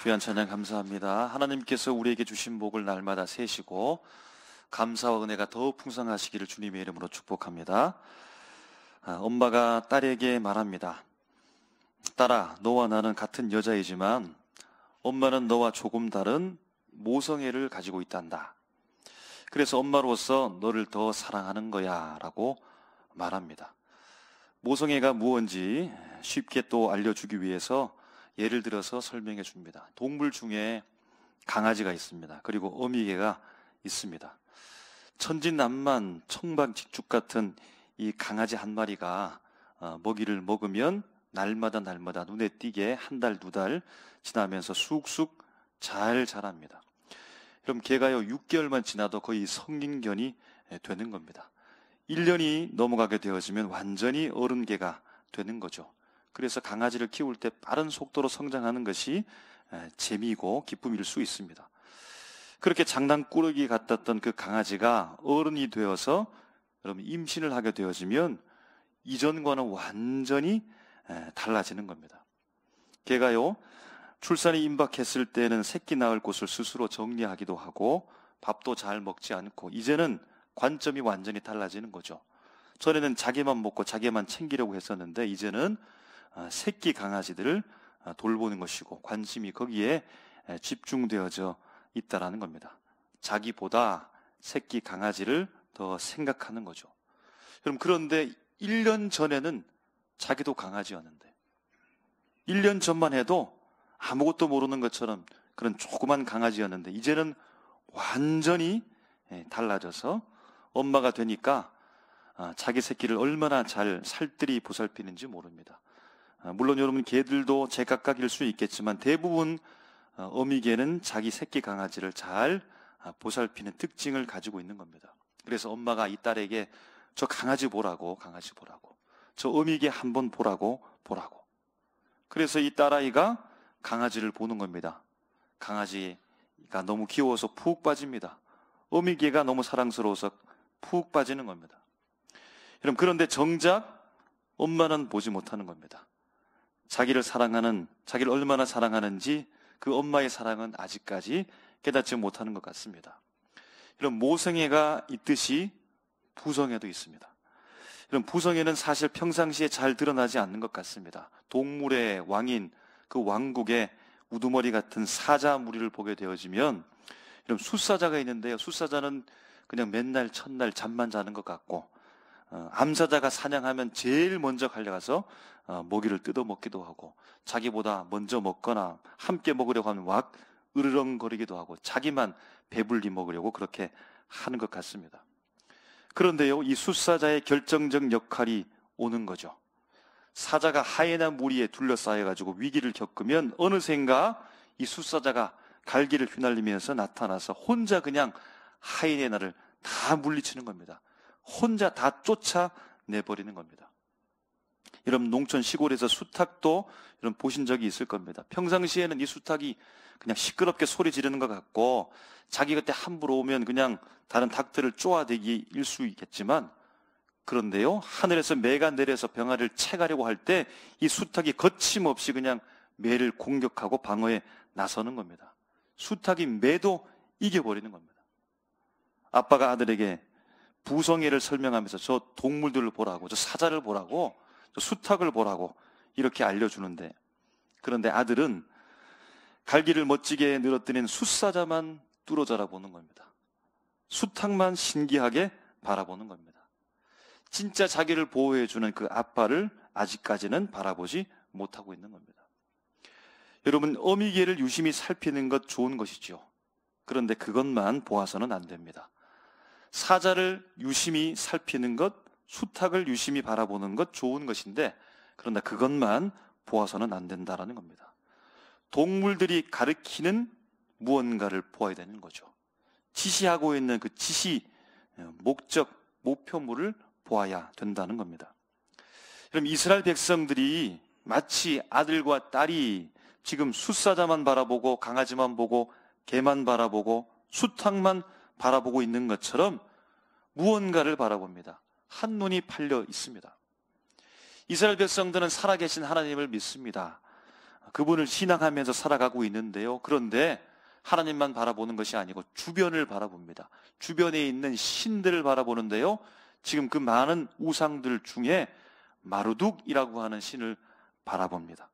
귀한 찬양 감사합니다. 하나님께서 우리에게 주신 복을 날마다 세시고 감사와 은혜가 더욱 풍성하시기를 주님의 이름으로 축복합니다. 엄마가 딸에게 말합니다. 딸아, 너와 나는 같은 여자이지만 엄마는 너와 조금 다른 모성애를 가지고 있단다. 그래서 엄마로서 너를 더 사랑하는 거야 라고 말합니다. 모성애가 무엇인지 쉽게 또 알려주기 위해서 예를 들어서 설명해 줍니다. 동물 중에 강아지가 있습니다. 그리고 어미개가 있습니다. 천진난만 청방직죽 같은 이 강아지 한 마리가 먹이를 먹으면 날마다 눈에 띄게 한 달, 두 달 지나면서 쑥쑥 잘 자랍니다. 그럼 개가요 6개월만 지나도 거의 성인견이 되는 겁니다. 1년이 넘어가게 되어지면 완전히 어른 개가 되는 거죠. 그래서 강아지를 키울 때 빠른 속도로 성장하는 것이 재미이고 기쁨일 수 있습니다. 그렇게 장난꾸러기 같았던 그 강아지가 어른이 되어서 여러분 임신을 하게 되어지면 이전과는 완전히 달라지는 겁니다. 개가요 출산이 임박했을 때는 새끼 낳을 곳을 스스로 정리하기도 하고 밥도 잘 먹지 않고 이제는 관점이 완전히 달라지는 거죠. 전에는 자기만 먹고 자기만 챙기려고 했었는데 이제는 새끼 강아지들을 돌보는 것이고 관심이 거기에 집중되어져 있다라는 겁니다. 자기보다 새끼 강아지를 더 생각하는 거죠. 그럼 그런데 1년 전에는 자기도 강아지였는데 1년 전만 해도 아무것도 모르는 것처럼 그런 조그만 강아지였는데 이제는 완전히 달라져서 엄마가 되니까 자기 새끼를 얼마나 잘 살뜰히 보살피는지 모릅니다. 물론 여러분 개들도 제각각일 수 있겠지만 대부분 어미개는 자기 새끼 강아지를 잘 보살피는 특징을 가지고 있는 겁니다. 그래서 엄마가 이 딸에게 저 강아지 보라고 저 어미개 한번 보라고 그래서 이 딸아이가 강아지를 보는 겁니다. 강아지가 너무 귀여워서 푹 빠집니다. 어미개가 너무 사랑스러워서 푹 빠지는 겁니다. 여러분 그런데 정작 엄마는 보지 못하는 겁니다. 자기를 얼마나 사랑하는지 그 엄마의 사랑은 아직까지 깨닫지 못하는 것 같습니다. 이런 모성애가 있듯이 부성애도 있습니다. 이런 부성애는 사실 평상시에 잘 드러나지 않는 것 같습니다. 동물의 왕인 그 왕국의 우두머리 같은 사자 무리를 보게 되어지면 이런 숫사자가 있는데요. 숫사자는 그냥 맨날 첫날 잠만 자는 것 같고 암사자가 사냥하면 제일 먼저 달려가서 먹이를 뜯어먹기도 하고 자기보다 먼저 먹거나 함께 먹으려고 하면 왁 으르렁거리기도 하고 자기만 배불리 먹으려고 그렇게 하는 것 같습니다. 그런데요, 이 숫사자의 결정적 역할이 오는 거죠. 사자가 하이에나 무리에 둘러싸여가지고 위기를 겪으면 어느샌가 이 숫사자가 갈기를 휘날리면서 나타나서 혼자 그냥 하이에나를 다 물리치는 겁니다. 혼자 다 쫓아내버리는 겁니다. 여러분 농촌 시골에서 수탉도 여러분 보신 적이 있을 겁니다. 평상시에는 이 수탉이 그냥 시끄럽게 소리 지르는 것 같고 자기 곁에 함부로 오면 그냥 다른 닭들을 쪼아대기일 수 있겠지만 그런데요 하늘에서 매가 내려서 병아리를 채가려고 할 때 이 수탉이 거침없이 그냥 매를 공격하고 방어에 나서는 겁니다. 수탉이 매도 이겨버리는 겁니다. 아빠가 아들에게 부성애를 설명하면서 저 동물들을 보라고, 저 사자를 보라고, 저 수탉을 보라고 이렇게 알려주는데 그런데 아들은 갈기를 멋지게 늘어뜨린 숫사자만 뚫어져라 보는 겁니다. 수탉만 신기하게 바라보는 겁니다. 진짜 자기를 보호해주는 그 아빠를 아직까지는 바라보지 못하고 있는 겁니다. 여러분 어미개를 유심히 살피는 것 좋은 것이죠. 그런데 그것만 보아서는 안 됩니다. 사자를 유심히 살피는 것, 수탉을 유심히 바라보는 것 좋은 것인데 그런데 그것만 보아서는 안 된다라는 겁니다. 동물들이 가리키는 무언가를 보아야 되는 거죠. 지시하고 있는 그 지시, 목적, 목표물을 보아야 된다는 겁니다. 그럼 이스라엘 백성들이 마치 아들과 딸이 지금 숫사자만 바라보고 강아지만 보고 개만 바라보고 수탉만 바라보고 있는 것처럼 무언가를 바라봅니다. 한눈이 팔려 있습니다. 이스라엘 백성들은 살아계신 하나님을 믿습니다. 그분을 신앙하면서 살아가고 있는데요. 그런데 하나님만 바라보는 것이 아니고 주변을 바라봅니다. 주변에 있는 신들을 바라보는데요. 지금 그 많은 우상들 중에 마르둑이라고 하는 신을 바라봅니다.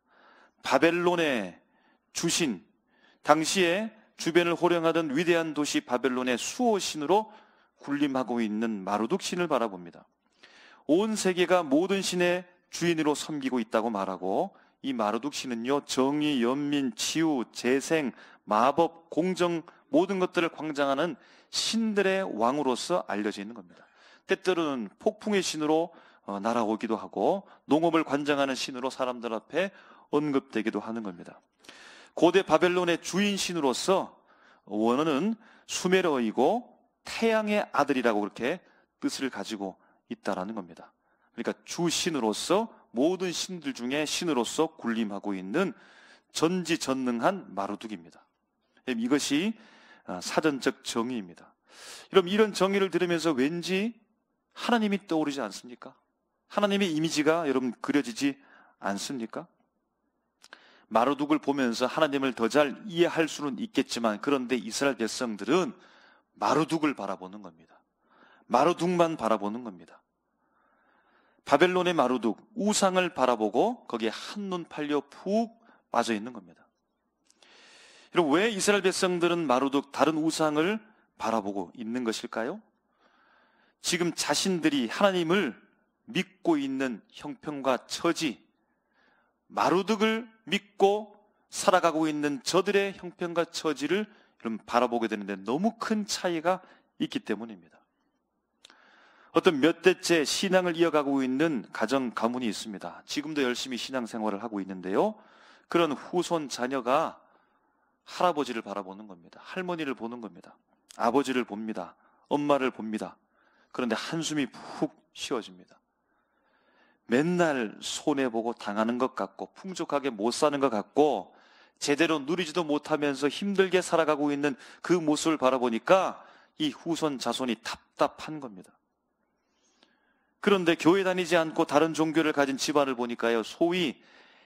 바벨론의 주신, 당시에 주변을 호령하던 위대한 도시 바벨론의 수호신으로 군림하고 있는 마르둑 신을 바라봅니다. 온 세계가 모든 신의 주인으로 섬기고 있다고 말하고, 이 마르둑 신은요, 정의, 연민, 치유, 재생, 마법, 공정, 모든 것들을 관장하는 신들의 왕으로서 알려져 있는 겁니다. 때때로는 폭풍의 신으로 날아오기도 하고, 농업을 관장하는 신으로 사람들 앞에 언급되기도 하는 겁니다. 고대 바벨론의 주인 신으로서 원어는 수메르어이고 태양의 아들이라고 그렇게 뜻을 가지고 있다라는 겁니다. 그러니까 주신으로서 모든 신들 중에 신으로서 군림하고 있는 전지전능한 마르둑입니다. 이것이 사전적 정의입니다. 여러분, 이런 정의를 들으면서 왠지 하나님이 떠오르지 않습니까? 하나님의 이미지가 여러분 그려지지 않습니까? 마르둑을 보면서 하나님을 더 잘 이해할 수는 있겠지만, 그런데 이스라엘 백성들은 마르둑을 바라보는 겁니다. 마르둑만 바라보는 겁니다. 바벨론의 마르둑, 우상을 바라보고 거기에 한눈 팔려 푹 빠져 있는 겁니다. 여러분, 왜 이스라엘 백성들은 마르둑, 다른 우상을 바라보고 있는 것일까요? 지금 자신들이 하나님을 믿고 있는 형편과 처지, 마르둑을 믿고 살아가고 있는 저들의 형편과 처지를 여러분 바라보게 되는데 너무 큰 차이가 있기 때문입니다. 어떤 몇 대째 신앙을 이어가고 있는 가정, 가문이 있습니다. 지금도 열심히 신앙생활을 하고 있는데요. 그런 후손 자녀가 할아버지를 바라보는 겁니다. 할머니를 보는 겁니다. 아버지를 봅니다. 엄마를 봅니다. 그런데 한숨이 푹 쉬어집니다. 맨날 손해보고 당하는 것 같고 풍족하게 못 사는 것 같고 제대로 누리지도 못하면서 힘들게 살아가고 있는 그 모습을 바라보니까 이 후손 자손이 답답한 겁니다. 그런데 교회 다니지 않고 다른 종교를 가진 집안을 보니까요, 소위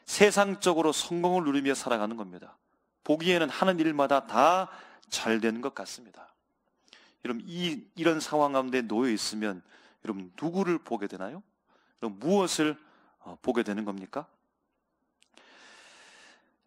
세상적으로 성공을 누리며 살아가는 겁니다. 보기에는 하는 일마다 다 잘 되는 것 같습니다. 여러분, 이런 상황 가운데 놓여 있으면 여러분 누구를 보게 되나요? 그럼 무엇을 보게 되는 겁니까?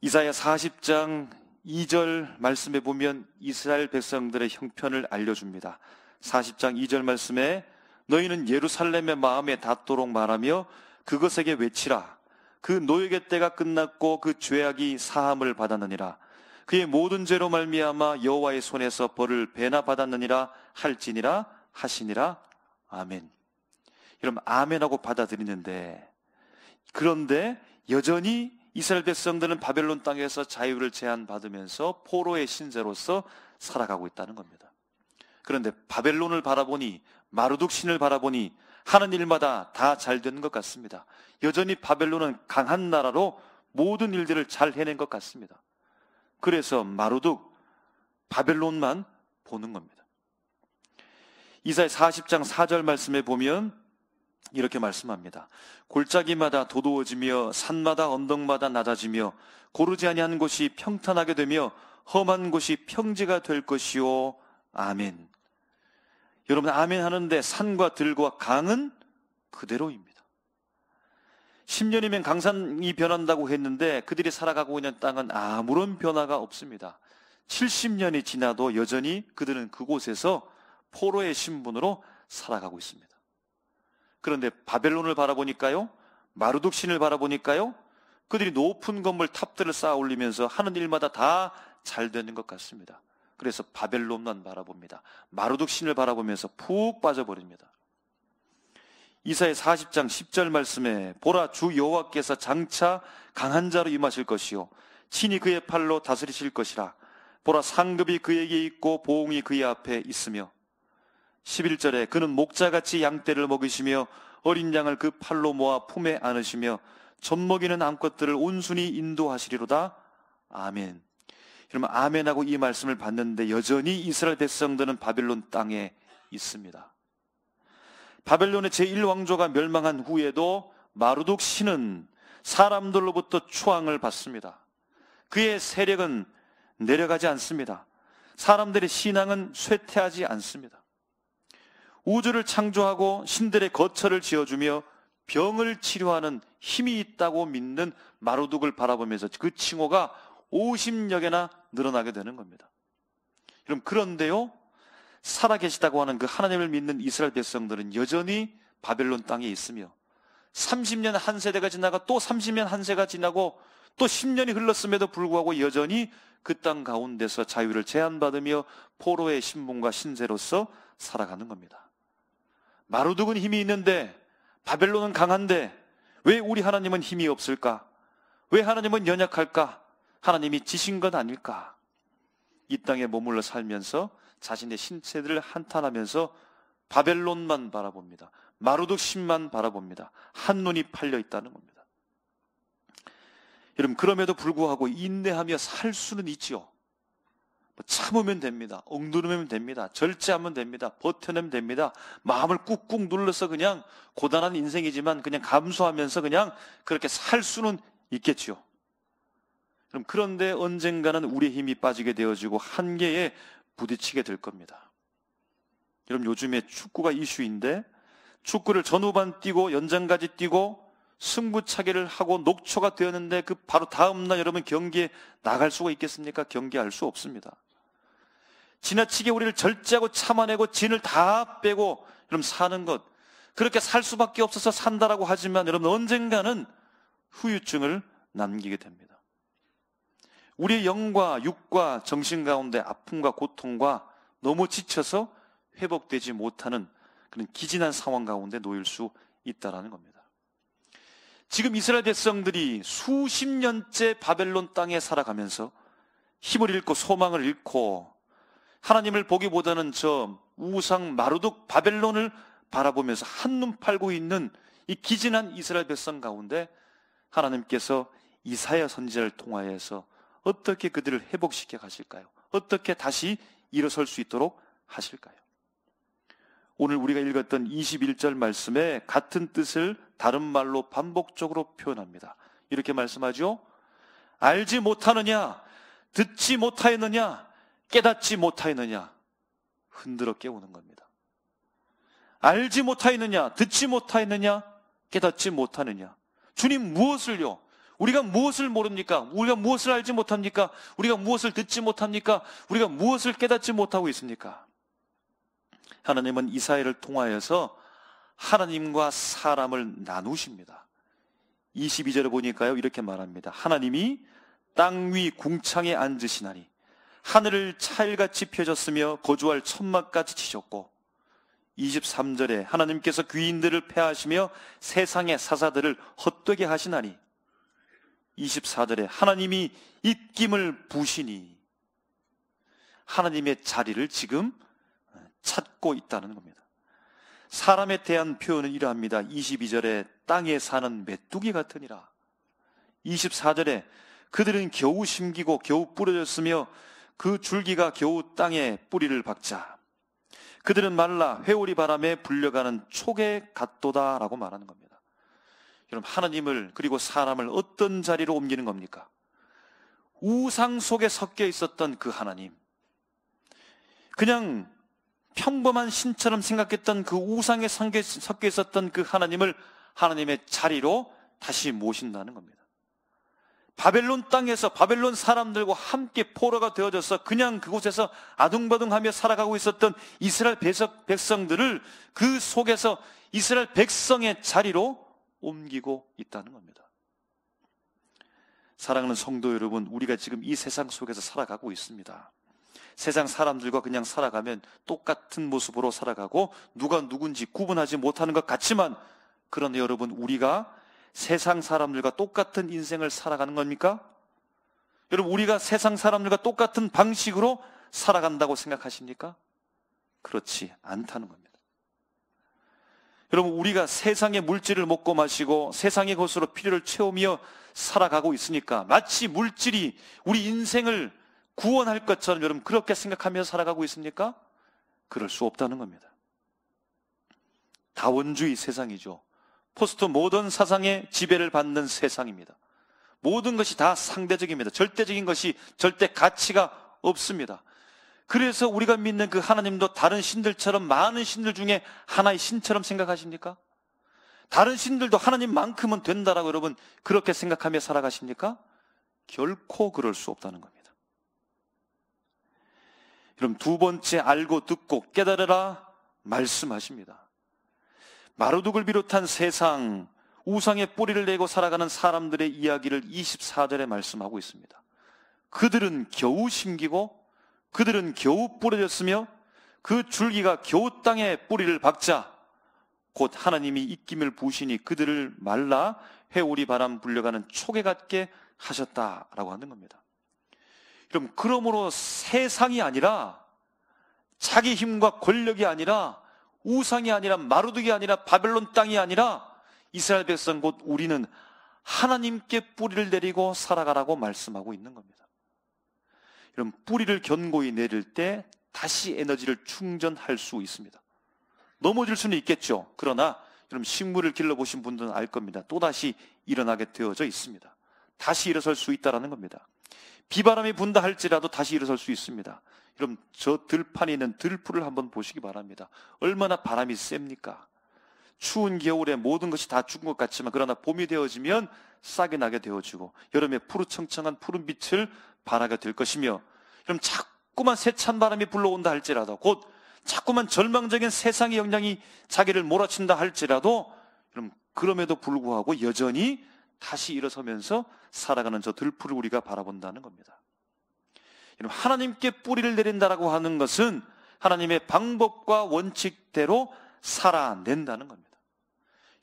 이사야 40장 2절 말씀에 보면 이스라엘 백성들의 형편을 알려줍니다. 40장 2절 말씀에 너희는 예루살렘의 마음에 닿도록 말하며 그것에게 외치라. 그 노역의 때가 끝났고 그 죄악이 사함을 받았느니라. 그의 모든 죄로 말미암아 여호와의 손에서 벌을 배나 받았느니라 할지니라 하시니라. 아멘. 여러분, 아멘하고 받아들이는데, 그런데 여전히 이스라엘 백성들은 바벨론 땅에서 자유를 제한받으면서 포로의 신세로서 살아가고 있다는 겁니다. 그런데 바벨론을 바라보니, 마르둑 신을 바라보니 하는 일마다 다 잘 되는 것 같습니다. 여전히 바벨론은 강한 나라로 모든 일들을 잘 해낸 것 같습니다. 그래서 마르둑, 바벨론만 보는 겁니다. 이사야 40장 4절 말씀에 보면 이렇게 말씀합니다. 골짜기마다 도도해지며 산마다 언덕마다 낮아지며 고르지 아니한 곳이 평탄하게 되며 험한 곳이 평지가 될 것이요. 아멘. 여러분, 아멘 하는데 산과 들과 강은 그대로입니다. 10년이면 강산이 변한다고 했는데 그들이 살아가고 있는 땅은 아무런 변화가 없습니다. 70년이 지나도 여전히 그들은 그곳에서 포로의 신분으로 살아가고 있습니다. 그런데 바벨론을 바라보니까요, 마르둑 신을 바라보니까요, 그들이 높은 건물 탑들을 쌓아 올리면서 하는 일마다 다 잘 되는 것 같습니다. 그래서 바벨론만 바라봅니다. 마르둑 신을 바라보면서 푹 빠져버립니다. 이사야 40장 10절 말씀에 보라, 주 여호와께서 장차 강한 자로 임하실 것이요 친히 그의 팔로 다스리실 것이라. 보라, 상급이 그에게 있고 보응이 그의 앞에 있으며. 11절에 그는 목자같이 양떼를 먹이시며 어린 양을 그 팔로 모아 품에 안으시며 젖먹이는 암컷들을 온순히 인도하시리로다. 아멘. 여러분, 아멘하고 이 말씀을 받는데 여전히 이스라엘 백성들은 바벨론 땅에 있습니다. 바벨론의 제1왕조가 멸망한 후에도 마르둑 신은 사람들로부터 추앙을 받습니다. 그의 세력은 내려가지 않습니다. 사람들의 신앙은 쇠퇴하지 않습니다. 우주를 창조하고 신들의 거처를 지어주며 병을 치료하는 힘이 있다고 믿는 마루둑을 바라보면서 그 칭호가 50여 개나 늘어나게 되는 겁니다. 그럼 그런데요, 살아계시다고 하는 그 하나님을 믿는 이스라엘 백성들은 여전히 바벨론 땅에 있으며 30년 한 세대가 지나가 또 30년 한 세가 지나고 또 10년이 흘렀음에도 불구하고 여전히 그 땅 가운데서 자유를 제한받으며 포로의 신분과 신세로서 살아가는 겁니다. 마루둑은 힘이 있는데, 바벨론은 강한데 왜 우리 하나님은 힘이 없을까? 왜 하나님은 연약할까? 하나님이 지신 것 아닐까? 이 땅에 머물러 살면서 자신의 신체들을 한탄하면서 바벨론만 바라봅니다. 마루둑 신만 바라봅니다. 한눈이 팔려 있다는 겁니다. 여러분, 그럼에도 불구하고 인내하며 살 수는 있지요. 참으면 됩니다. 억누르면 됩니다. 절제하면 됩니다. 버텨내면 됩니다. 마음을 꾹꾹 눌러서 그냥 고단한 인생이지만 그냥 감수하면서 그냥 그렇게 살 수는 있겠지요. 그런데 언젠가는 우리의 힘이 빠지게 되어지고 한계에 부딪히게 될 겁니다. 여러분, 요즘에 축구가 이슈인데 축구를 전후반 뛰고 연장까지 뛰고 승부차기를 하고 녹초가 되었는데 그 바로 다음날 여러분 경기에 나갈 수가 있겠습니까? 경기할 수 없습니다. 지나치게 우리를 절제하고 참아내고 진을 다 빼고 여러분 사는 것, 그렇게 살 수밖에 없어서 산다라고 하지만 여러분 언젠가는 후유증을 남기게 됩니다. 우리의 영과 육과 정신 가운데 아픔과 고통과 너무 지쳐서 회복되지 못하는 그런 기진한 상황 가운데 놓일 수 있다는 겁니다. 지금 이스라엘 백성들이 수십 년째 바벨론 땅에 살아가면서 힘을 잃고 소망을 잃고 하나님을 보기보다는 저 우상 마루둑 바벨론을 바라보면서 한눈 팔고 있는 이 기진한 이스라엘 백성 가운데 하나님께서 이사야 선지자를 통하여서 어떻게 그들을 회복시켜 가실까요? 어떻게 다시 일어설 수 있도록 하실까요? 오늘 우리가 읽었던 21절 말씀에 같은 뜻을 다른 말로 반복적으로 표현합니다. 이렇게 말씀하죠. 알지 못하느냐, 듣지 못하였느냐, 깨닫지 못하였느냐. 흔들어 깨우는 겁니다. 알지 못하였느냐, 듣지 못하였느냐, 깨닫지 못하느냐. 주님 무엇을요? 우리가 무엇을 모릅니까? 우리가 무엇을 알지 못합니까? 우리가 무엇을 듣지 못합니까? 우리가 무엇을 깨닫지 못하고 있습니까? 하나님은 이사야를 통하여서 하나님과 사람을 나누십니다. 22절에 보니까요, 이렇게 말합니다. 하나님이 땅 위 궁창에 앉으시나니 하늘을 차일같이 펴졌으며 거주할 천막같이 치셨고, 23절에 하나님께서 귀인들을 패하시며 세상의 사사들을 헛되게 하시나니, 24절에 하나님이 입김을 부시니, 하나님의 자리를 지금 찾고 있다는 겁니다. 사람에 대한 표현은 이러합니다. 22절에 땅에 사는 메뚜기 같으니라. 24절에 그들은 겨우 심기고 겨우 부러졌으며 그 줄기가 겨우 땅에 뿌리를 박자. 그들은 말라 회오리 바람에 불려가는 촉에 같도다라고 말하는 겁니다. 여러분, 하나님을 그리고 사람을 어떤 자리로 옮기는 겁니까? 우상 속에 섞여 있었던 그 하나님, 그냥 평범한 신처럼 생각했던 그 우상에 섞여 있었던 그 하나님을 하나님의 자리로 다시 모신다는 겁니다. 바벨론 땅에서 바벨론 사람들과 함께 포로가 되어져서 그냥 그곳에서 아둥바둥하며 살아가고 있었던 이스라엘 백성들을 그 속에서 이스라엘 백성의 자리로 옮기고 있다는 겁니다. 사랑하는 성도 여러분, 우리가 지금 이 세상 속에서 살아가고 있습니다. 세상 사람들과 그냥 살아가면 똑같은 모습으로 살아가고 누가 누군지 구분하지 못하는 것 같지만, 그런데 여러분, 우리가 세상 사람들과 똑같은 인생을 살아가는 겁니까? 여러분, 우리가 세상 사람들과 똑같은 방식으로 살아간다고 생각하십니까? 그렇지 않다는 겁니다. 여러분, 우리가 세상의 물질을 먹고 마시고 세상의 것으로 필요를 채우며 살아가고 있으니까 마치 물질이 우리 인생을 구원할 것처럼 여러분 그렇게 생각하며 살아가고 있습니까? 그럴 수 없다는 겁니다. 다원주의 세상이죠. 포스트 모던 사상의 지배를 받는 세상입니다. 모든 것이 다 상대적입니다. 절대적인 것이 절대 가치가 없습니다. 그래서 우리가 믿는 그 하나님도 다른 신들처럼 많은 신들 중에 하나의 신처럼 생각하십니까? 다른 신들도 하나님만큼은 된다라고 여러분 그렇게 생각하며 살아가십니까? 결코 그럴 수 없다는 겁니다. 여러분, 두 번째, 알고 듣고 깨달으라 말씀하십니다. 마르둑을 비롯한 세상 우상의 뿌리를 내고 살아가는 사람들의 이야기를 24절에 말씀하고 있습니다. 그들은 겨우 심기고 그들은 겨우 뿌려졌으며 그 줄기가 겨우 땅에 뿌리를 박자 곧 하나님이 입김을 부으시니 그들을 말라 회오리 바람 불려가는 초계 같게 하셨다라고 하는 겁니다. 그러므로 세상이 아니라 자기 힘과 권력이 아니라 우상이 아니라 마르둑이 아니라 바벨론 땅이 아니라 이스라엘 백성 곧 우리는 하나님께 뿌리를 내리고 살아가라고 말씀하고 있는 겁니다. 여러분, 뿌리를 견고히 내릴 때 다시 에너지를 충전할 수 있습니다. 넘어질 수는 있겠죠. 그러나 여러분, 식물을 길러보신 분들은 알 겁니다. 또다시 일어나게 되어져 있습니다. 다시 일어설 수 있다는 겁니다. 비바람이 분다 할지라도 다시 일어설 수 있습니다. 여러분, 저 들판에 있는 들풀을 한번 보시기 바랍니다. 얼마나 바람이 셉니까? 추운 겨울에 모든 것이 다 죽은 것 같지만 그러나 봄이 되어지면 싹이 나게 되어지고 여름에 푸르청청한 푸른 빛을 발하게 될 것이며, 여러분, 자꾸만 세찬 바람이 불러온다 할지라도 곧 자꾸만 절망적인 세상의 영향이 자기를 몰아친다 할지라도 여러분, 그럼에도 불구하고 여전히 다시 일어서면서 살아가는 저 들풀을 우리가 바라본다는 겁니다. 여러분, 하나님께 뿌리를 내린다라고 하는 것은 하나님의 방법과 원칙대로 살아낸다는 겁니다.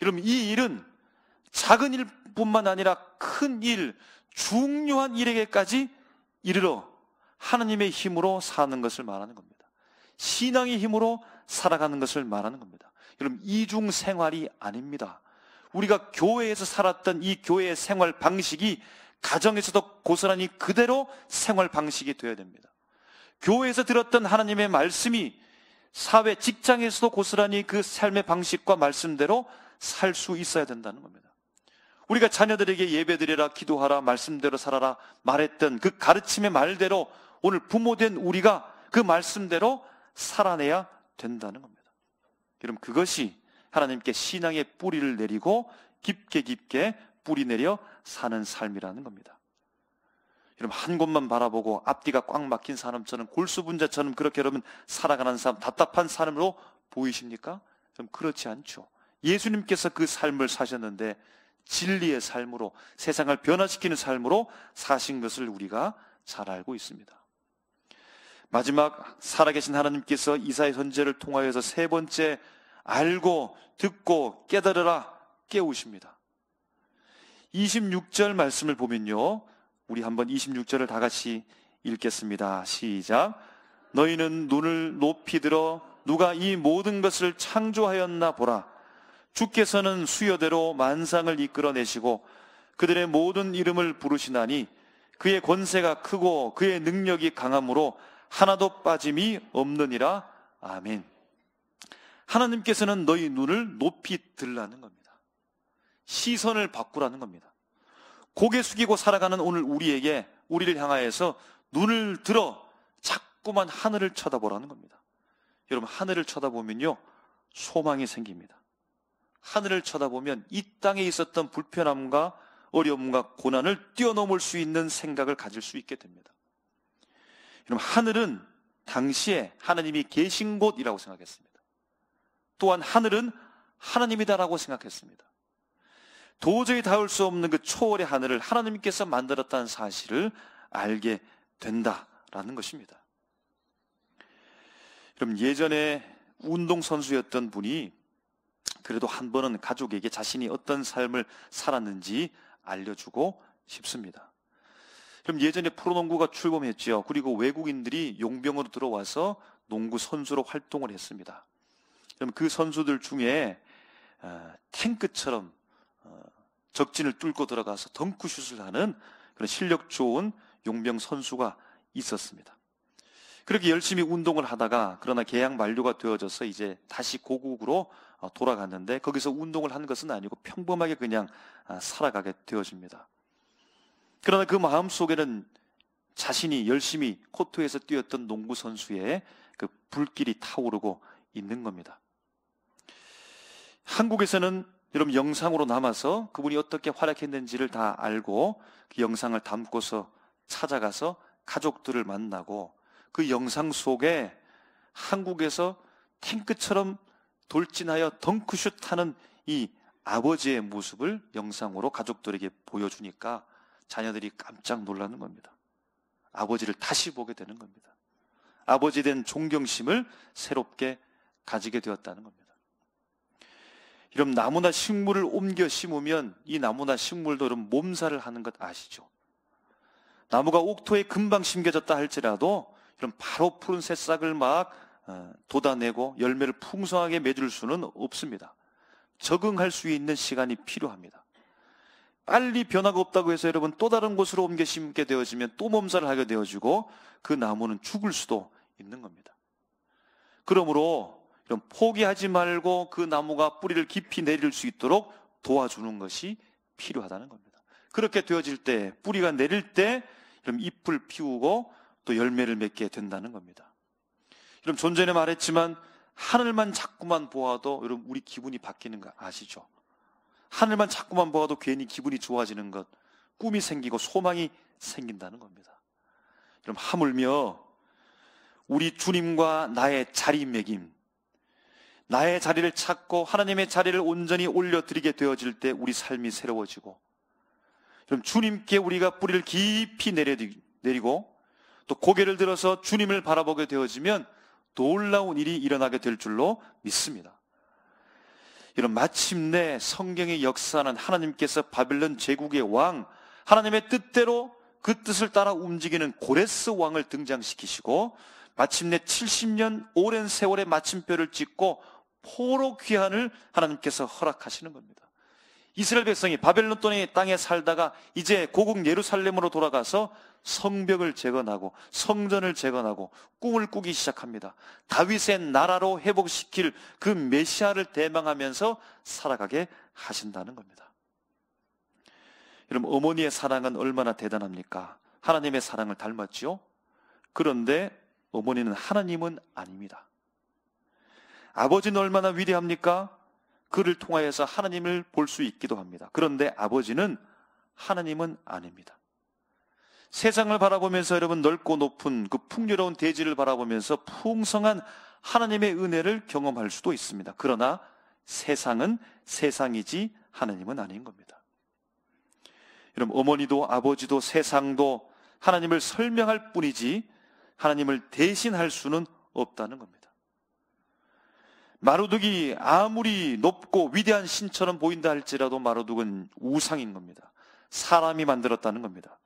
여러분, 이 일은 작은 일뿐만 아니라 큰 일, 중요한 일에게까지 이르러 하나님의 힘으로 사는 것을 말하는 겁니다. 신앙의 힘으로 살아가는 것을 말하는 겁니다. 여러분, 이중 생활이 아닙니다. 우리가 교회에서 살았던 이 교회의 생활 방식이 가정에서도 고스란히 그대로 생활 방식이 되어야 됩니다. 교회에서 들었던 하나님의 말씀이 사회, 직장에서도 고스란히 그 삶의 방식과 말씀대로 살 수 있어야 된다는 겁니다. 우리가 자녀들에게 예배드리라, 기도하라, 말씀대로 살아라 말했던 그 가르침의 말대로 오늘 부모된 우리가 그 말씀대로 살아내야 된다는 겁니다. 여러분, 그것이 하나님께 신앙의 뿌리를 내리고 깊게 깊게 뿌리 내려 사는 삶이라는 겁니다. 여러분, 한 곳만 바라보고 앞뒤가 꽉 막힌 사람처럼 골수분자처럼 그렇게 여러분 살아가는 삶, 답답한 삶으로 보이십니까? 좀 그렇지 않죠. 예수님께서 그 삶을 사셨는데 진리의 삶으로, 세상을 변화시키는 삶으로 사신 것을 우리가 잘 알고 있습니다. 마지막, 살아계신 하나님께서 이사야 선지자를 통하여서 세 번째, 알고 듣고 깨달으라 깨우십니다. 26절 말씀을 보면요, 우리 한번 26절을 다 같이 읽겠습니다. 시작. 너희는 눈을 높이 들어 누가 이 모든 것을 창조하였나 보라. 주께서는 수요대로 만상을 이끌어내시고 그들의 모든 이름을 부르시나니 그의 권세가 크고 그의 능력이 강함으로 하나도 빠짐이 없느니라. 아멘. 하나님께서는 너희 눈을 높이 들라는 겁니다. 시선을 바꾸라는 겁니다. 고개 숙이고 살아가는 오늘 우리에게, 우리를 향하여서 눈을 들어 자꾸만 하늘을 쳐다보라는 겁니다. 여러분, 하늘을 쳐다보면요, 소망이 생깁니다. 하늘을 쳐다보면 이 땅에 있었던 불편함과 어려움과 고난을 뛰어넘을 수 있는 생각을 가질 수 있게 됩니다. 여러분, 하늘은 당시에 하나님이 계신 곳이라고 생각했습니다. 또한 하늘은 하나님이다라고 생각했습니다. 도저히 닿을 수 없는 그 초월의 하늘을 하나님께서 만들었다는 사실을 알게 된다라는 것입니다. 여러분, 예전에 운동선수였던 분이 그래도 한 번은 가족에게 자신이 어떤 삶을 살았는지 알려주고 싶습니다. 그럼 예전에 프로농구가 출범했죠. 그리고 외국인들이 용병으로 들어와서 농구 선수로 활동을 했습니다. 그럼 그 선수들 중에 탱크처럼 적진을 뚫고 들어가서 덩크슛을 하는 그런 실력 좋은 용병 선수가 있었습니다. 그렇게 열심히 운동을 하다가 그러나 계약 만료가 되어져서 이제 다시 고국으로 돌아갔는데 거기서 운동을 한 것은 아니고 평범하게 그냥 살아가게 되어집니다. 그러나 그 마음 속에는 자신이 열심히 코트에서 뛰었던 농구 선수의 그 불길이 타오르고 있는 겁니다. 한국에서는 여러분 영상으로 남아서 그분이 어떻게 활약했는지를 다 알고 그 영상을 담고서 찾아가서 가족들을 만나고 그 영상 속에 한국에서 탱크처럼 돌진하여 덩크슛 하는 이 아버지의 모습을 영상으로 가족들에게 보여주니까 자녀들이 깜짝 놀라는 겁니다. 아버지를 다시 보게 되는 겁니다. 아버지에 대한 존경심을 새롭게 가지게 되었다는 겁니다. 여러분, 나무나 식물을 옮겨 심으면 이 나무나 식물도 여러분 몸살을 하는 것 아시죠? 나무가 옥토에 금방 심겨졌다 할지라도 여러분 바로 푸른 새싹을 막 돋아내고 열매를 풍성하게 맺을 수는 없습니다. 적응할 수 있는 시간이 필요합니다. 빨리 변화가 없다고 해서 여러분 또 다른 곳으로 옮겨 심게 되어지면 또 몸살을 하게 되어지고 그 나무는 죽을 수도 있는 겁니다. 그러므로 이런 포기하지 말고 그 나무가 뿌리를 깊이 내릴 수 있도록 도와주는 것이 필요하다는 겁니다. 그렇게 되어질 때, 뿌리가 내릴 때 이런 잎을 피우고 또 열매를 맺게 된다는 겁니다. 여러분, 좀 전에 말했지만 하늘만 자꾸만 보아도 여러분 우리 기분이 바뀌는 거 아시죠? 하늘만 자꾸만 보아도 괜히 기분이 좋아지는 것, 꿈이 생기고 소망이 생긴다는 겁니다. 여러분, 하물며 우리 주님과 나의 자리매김, 나의 자리를 찾고 하나님의 자리를 온전히 올려드리게 되어질 때 우리 삶이 새로워지고, 그럼 주님께 우리가 뿌리를 깊이 내리고 또 고개를 들어서 주님을 바라보게 되어지면 놀라운 일이 일어나게 될 줄로 믿습니다. 이런 마침내 성경의 역사는 하나님께서 바벨론 제국의 왕, 하나님의 뜻대로 그 뜻을 따라 움직이는 고레스 왕을 등장시키시고 마침내 70년 오랜 세월의 마침표를 찍고 포로 귀환을 하나님께서 허락하시는 겁니다. 이스라엘 백성이 바벨론 땅에 살다가 이제 고국 예루살렘으로 돌아가서 성벽을 재건하고 성전을 재건하고 꿈을 꾸기 시작합니다. 다윗의 나라로 회복시킬 그 메시아를 대망하면서 살아가게 하신다는 겁니다. 여러분, 어머니의 사랑은 얼마나 대단합니까? 하나님의 사랑을 닮았죠? 그런데 어머니는 하나님은 아닙니다. 아버지는 얼마나 위대합니까? 그를 통하여서 하나님을 볼 수 있기도 합니다. 그런데 아버지는 하나님은 아닙니다. 세상을 바라보면서 여러분 넓고 높은 그 풍요로운 대지를 바라보면서 풍성한 하나님의 은혜를 경험할 수도 있습니다. 그러나 세상은 세상이지 하나님은 아닌 겁니다. 여러분, 어머니도 아버지도 세상도 하나님을 설명할 뿐이지 하나님을 대신할 수는 없다는 겁니다. 마루둑이 아무리 높고 위대한 신처럼 보인다 할지라도 마루둑은 우상인 겁니다. 사람이 만들었다는 겁니다.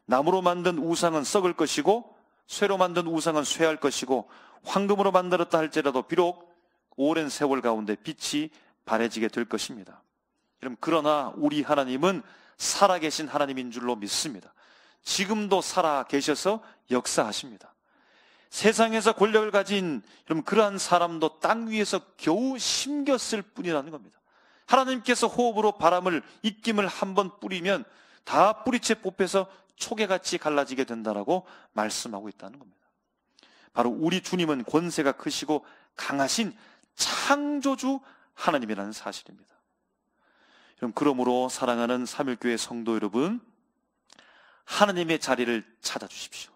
나무로 만든 우상은 썩을 것이고 쇠로 만든 우상은 쇠할 것이고 황금으로 만들었다 할지라도 비록 오랜 세월 가운데 빛이 바래지게 될 것입니다. 여러분, 그러나 우리 하나님은 살아계신 하나님인 줄로 믿습니다. 지금도 살아계셔서 역사하십니다. 세상에서 권력을 가진 여러분 그러한 사람도 땅 위에서 겨우 심겼을 뿐이라는 겁니다. 하나님께서 호흡으로 바람을 입김을 한번 뿌리면 다 뿌리채 뽑혀서 초계같이 갈라지게 된다라고 말씀하고 있다는 겁니다. 바로 우리 주님은 권세가 크시고 강하신 창조주 하나님이라는 사실입니다. 여러분, 그러므로 사랑하는 삼일교회 성도 여러분, 하나님의 자리를 찾아주십시오.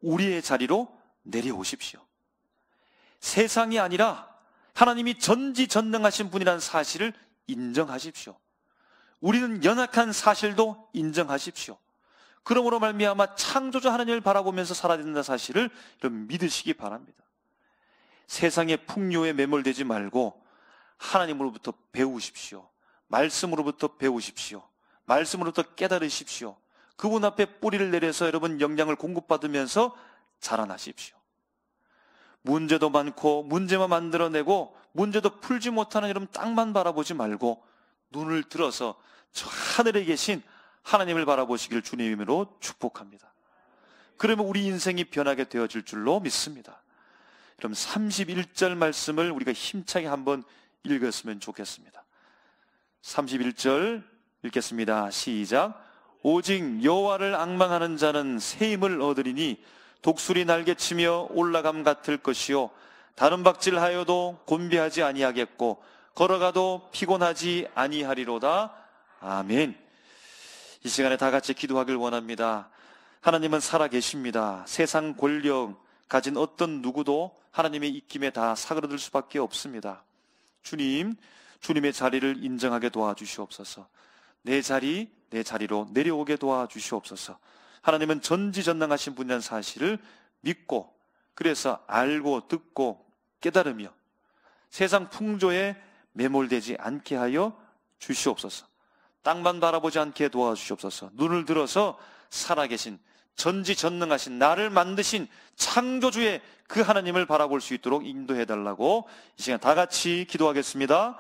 우리의 자리로 내려오십시오. 세상이 아니라 하나님이 전지전능하신 분이라는 사실을 인정하십시오. 우리는 연약한 사실도 인정하십시오. 그러므로 말미암아 창조주 하나님을 바라보면서 살아야 된다는 사실을 여러분 믿으시기 바랍니다. 세상의 풍요에 매몰되지 말고 하나님으로부터 배우십시오. 말씀으로부터 배우십시오. 말씀으로부터 깨달으십시오. 그분 앞에 뿌리를 내려서 여러분 영양을 공급받으면서 자라나십시오. 문제도 많고 문제만 만들어내고 문제도 풀지 못하는 여러분 땅만 바라보지 말고 눈을 들어서 저 하늘에 계신 하나님을 바라보시기를 주님의 이름으로 축복합니다. 그러면 우리 인생이 변하게 되어질 줄로 믿습니다. 그럼 31절 말씀을 우리가 힘차게 한번 읽었으면 좋겠습니다. 31절 읽겠습니다. 시작. 오직 여호와를 앙망하는 자는 새 힘을 얻으리니 독수리 날개치며 올라감 같을 것이요 다른 박질하여도 곤비하지 아니하겠고 걸어가도 피곤하지 아니하리로다. 아멘. 이 시간에 다 같이 기도하길 원합니다. 하나님은 살아계십니다. 세상 권력 가진 어떤 누구도 하나님의 입김에 다 사그러들 수밖에 없습니다. 주님, 주님의 자리를 인정하게 도와주시옵소서. 내 자리로 내려오게 도와주시옵소서. 하나님은 전지전능하신 분이라는 사실을 믿고, 그래서 알고 듣고 깨달으며 세상 풍조에 매몰되지 않게 하여 주시옵소서. 땅만 바라보지 않게 도와주시옵소서. 눈을 들어서 살아계신 전지전능하신 나를 만드신 창조주의 그 하나님을 바라볼 수 있도록 인도해달라고 이 시간 다 같이 기도하겠습니다.